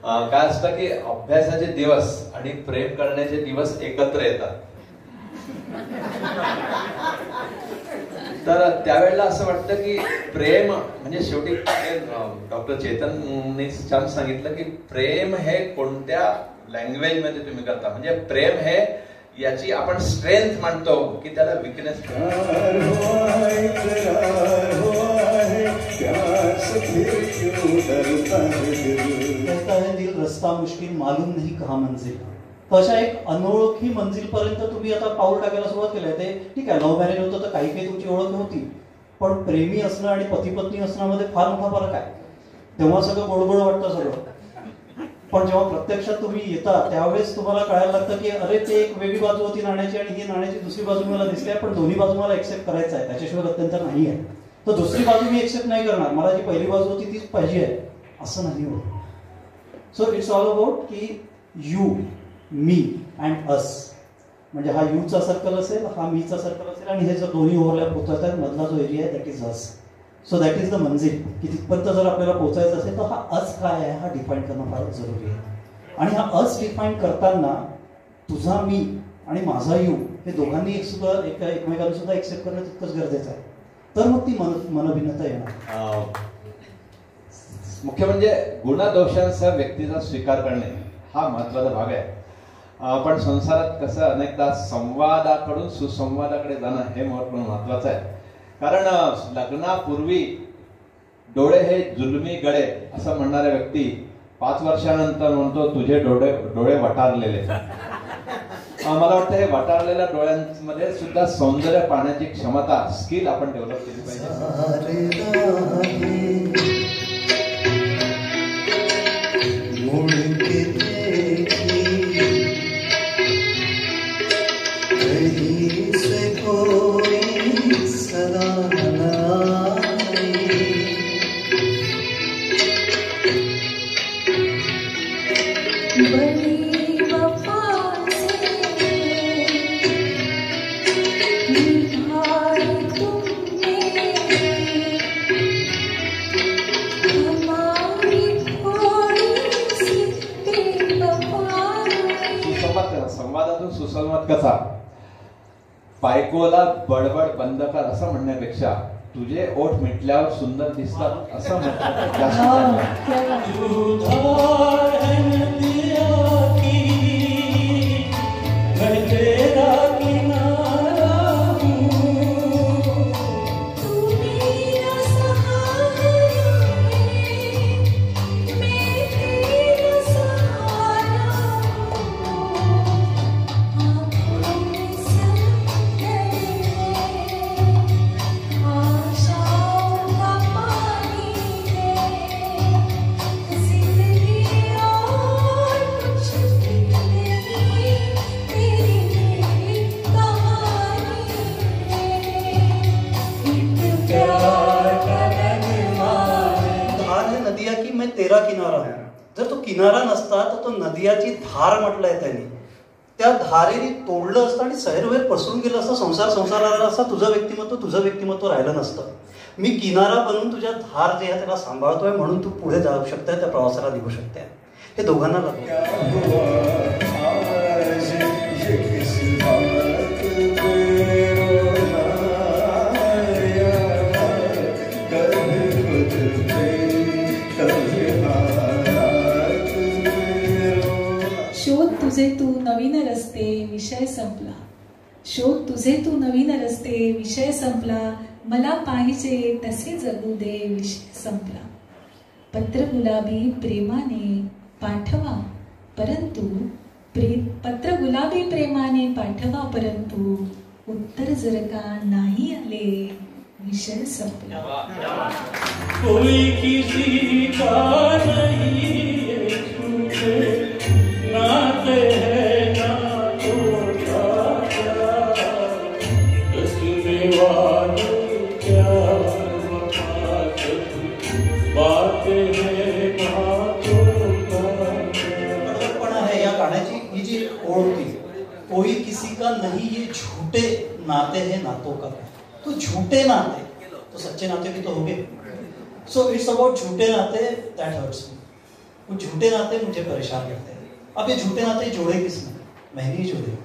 काय असतं की अभ्यासाचे दिवस आणि प्रेम करण्याचे दिवस एकत्र येतात. तर त्यावेळेला असं वाटतं की प्रेम म्हणजे शेवटी डॉक्टर चेतननी छान सांगितलं की प्रेम हे कोणत्या लँग्वेज मध्ये तुम्ही करता. म्हणजे प्रेम हे याची आपण स्ट्रेंथ म्हणतो की त्याला विकनेस. दिल रस्ता मुश्किल मालूम नहीं कहा मंजिल. तशा एक अनोळखी मंजिल पर्यंत तुम्ही आता पाऊल टाकायला सुरुवात केली. ते ठीक आहे, लव्ह मॅरेज होतं तर काही तुमची ओळख नव्हती, पण प्रेमी असणं आणि पती पत्नी असण्यामध्ये फार मोठा फरक आहे. तेव्हा सगळं गोडगोड वाटतं सगळं, पण जेव्हा प्रत्यक्षात तुम्ही येता त्यावेळेस तुम्हाला कळायला लागतं की अरे ते एक वेगळी बाजू होती नाण्याची आणि ही नाण्याची दुसरी बाजू मला दिसते, पण दोन्ही बाजू मला एक्सेप्ट करायचं आहे, त्याच्याशिवाय गत्यंतर नाही आहे. तर दुसरी बाजू मी एक्सेप्ट नाही करणार, मला जी पहिली बाजू होती तीच पाहिजे आहे असं नाही होत. सो इट्स ऑल अबाउट की यू, मी अँड अस. म्हणजे हा यूचा सर्कल असेल, हा मीचा सर्कल असेल, आणि हे जर दोन्ही ओव्हरलॅप होत आहेत मधला जो एरिया आहे that is us. So that is the मंजिल. की तिथपर्यंत जर आपल्याला पोहोचायचं असेल तर हा अस काय आहे हा डिफाईन करणं फार जरुरी आहे. आणि हा अस डिफाईन करताना तुझा मी आणि माझा यू हे दोघांनी एकमेकांना सुद्धा एक्सेप्ट करणं तितकंच गरजेचं आहे. तर मग ती मनभिन्नता येणार. मुख्य म्हणजे गुणदोषांसह व्यक्तीचा स्वीकार करणे हा महत्वाचा भाग आहे. पण संसारात कसं अनेकदा संवादाकडून सुसंवादाकडे जाणं हे महत्वाचं आहे. कारण लग्नापूर्वी डोळे हे जुलमी गळे असं म्हणणाऱ्या व्यक्ती 5 वर्षानंतर म्हणतो तुझे डोळे वटारलेले. मला वाटतं हे वटारलेल्या डोळ्यांमध्ये सुद्धा सौंदर्य पाहण्याची क्षमता, स्किल आपण डेव्हलप केली पाहिजे. संवादातून सुसंवाद कसा. बायकोला बडबड बंद कर असं म्हणण्यापेक्षा तुझे ओठ मिटल्यावर सुंदर दिसतात असं म्हणतात. तेरा किनारा. जर तो किनारा नसता तर तो नदियाची धार म्हटलंय त्यांनी. त्या धारेने तोडलं असतं आणि सैरवेर पसरून गेलं असतं. संसार राहिला असता, तुझं व्यक्तिमत्व राहिलं नसतं. मी किनारा बनून तुझ्या धार जे आहे त्याला सांभाळतोय म्हणून तू पुढे जाऊ शकते, त्या प्रवासाला निघू शकते. हे दोघांना शोध तुझे तू नवीन रस्ते विषय संपला. शोध तुझे तू नवीन रस्ते विषय संपला. मला पाहिजे तसे जगू दे विषय संपला. पत्र गुलाबी प्रेमाने पाठवा परंतु पत्र गुलाबी प्रेमाने पाठवा परंतु उत्तर जर का नाही आले विषय संपला. कोई किसी का नहीं नाते हैं ना छोटा क्या बातें हैं पण आहे या गाण्याची ही जी ओळ होती, कोई किसी का नहीं ये झूठे नाते हैं नातों का. तो झूठे नाते तो सच्चे नाते भी तो होंगे. सो इट्स अबाउट झूठे नाते दैट हर्ट्स मी. कुछ झूठे नाते मुझे परेशान करते हैं। अब ये झूठे नाते जोड़े किसने? मैं नहीं जोड़े।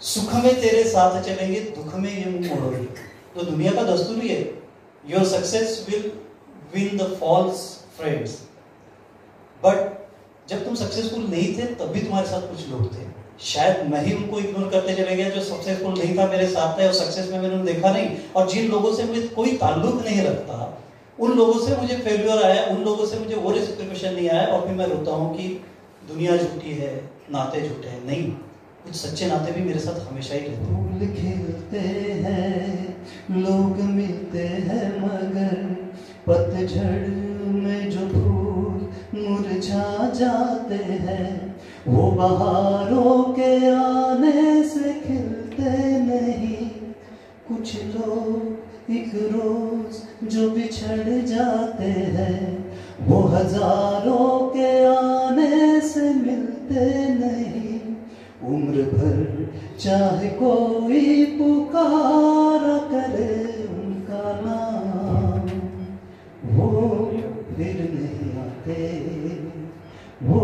सुख में तेरे साथ चलेंगे, दुख में ये मुंह मोड़ोगे। तो दुनिया का दस्तूर ही है, your success will win the false friends. But जब तुम सक्सेसफुल नहीं थे तब भी तुम्हारे साथ कुछ लोग थे, शायद मैं ही उनको इग्नोर करते चले गया जो सक्सेसफुल नहीं था मेरे साथ था, और सक्सेस में मैंने उन्हें देखा नहीं। और जिन लोगों से मुझे कोई ताल्लुक नहीं रखता, उन लोगों से मुझे फेल्यूर आया, उन लोगों से मुझे वो रेसिप्रोकेशन नहीं आया, और फिर मैं रोता हूँ कि दुनिया झूठी है, नाते झूठे हैं। नहीं, कुछ सच्चे नाते भी मेरे साथ हमेशा ही रहते हैं। फूल खिलते हैं, लोग मिलते हैं, मगर पतझड़ में जो फूल मुरझा जाते हैं, वो बहारों के आने से खिलते नहीं। कुछ लोग एक रोज जो बिछड़ जाते हैं, वो हजारों के आने से मिलते नहीं। उम्र भर चाहे कोई पुकारा करे उनका नाम, वो फिर नहीं आते, वो